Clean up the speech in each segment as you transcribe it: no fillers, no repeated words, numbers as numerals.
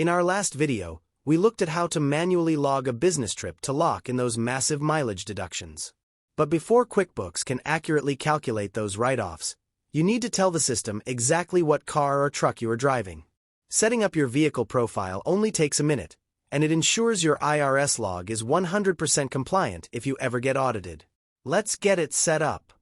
In our last video, we looked at how to manually log a business trip to lock in those massive mileage deductions. But before QuickBooks can accurately calculate those write-offs, you need to tell the system exactly what car or truck you are driving. Setting up your vehicle profile only takes a minute, and it ensures your IRS log is 100% compliant if you ever get audited. Let's get it set up.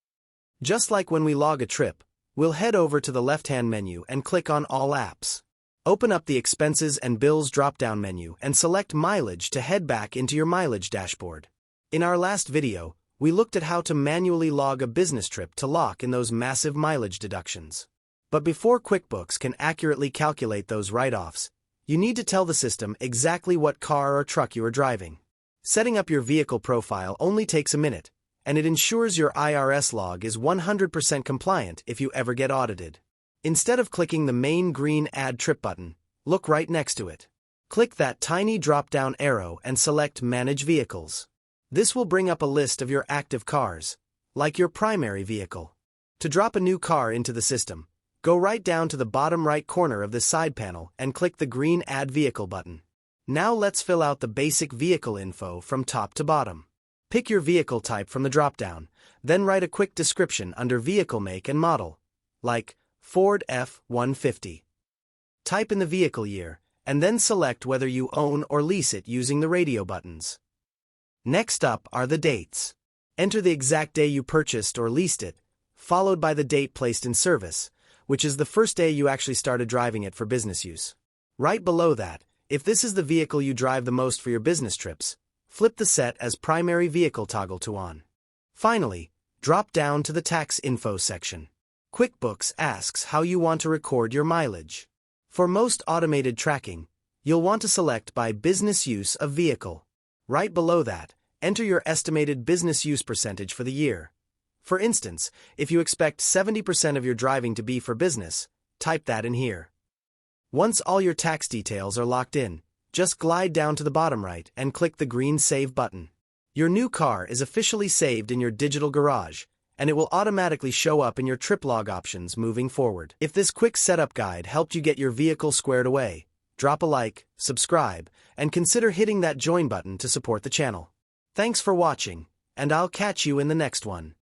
Just like when we log a trip, we'll head over to the left-hand menu and click on All Apps. Open up the Expenses and Bills drop-down menu and select Mileage to head back into your mileage dashboard. In our last video, we looked at how to manually log a business trip to lock in those massive mileage deductions. But before QuickBooks can accurately calculate those write-offs, you need to tell the system exactly what car or truck you are driving. Setting up your vehicle profile only takes a minute, and it ensures your IRS log is 100% compliant if you ever get audited. Instead of clicking the main green Add Trip button, look right next to it. Click that tiny drop-down arrow and select Manage Vehicles. This will bring up a list of your active cars, like your primary vehicle. To drop a new car into the system, go right down to the bottom right corner of the side panel and click the green Add Vehicle button. Now let's fill out the basic vehicle info from top to bottom. Pick your vehicle type from the drop-down, then write a quick description under vehicle make and model, like Ford F-150. Type in the vehicle year, and then select whether you own or lease it using the radio buttons. Next up are the dates. Enter the exact day you purchased or leased it, followed by the date placed in service, which is the first day you actually started driving it for business use. Right below that, if this is the vehicle you drive the most for your business trips, flip the Set as Primary Vehicle toggle to On. Finally, drop down to the Tax Info section. QuickBooks asks how you want to record your mileage. For most automated tracking, you'll want to select by business use of vehicle. Right below that, enter your estimated business use percentage for the year. For instance, if you expect 70% of your driving to be for business, type that in here. Once all your tax details are locked in, just glide down to the bottom right and click the green Save button. Your new car is officially saved in your digital garage, and it will automatically show up in your trip log options moving forward. If this quick setup guide helped you get your vehicle squared away, drop a like, subscribe, and consider hitting that join button to support the channel. Thanks for watching, and I'll catch you in the next one.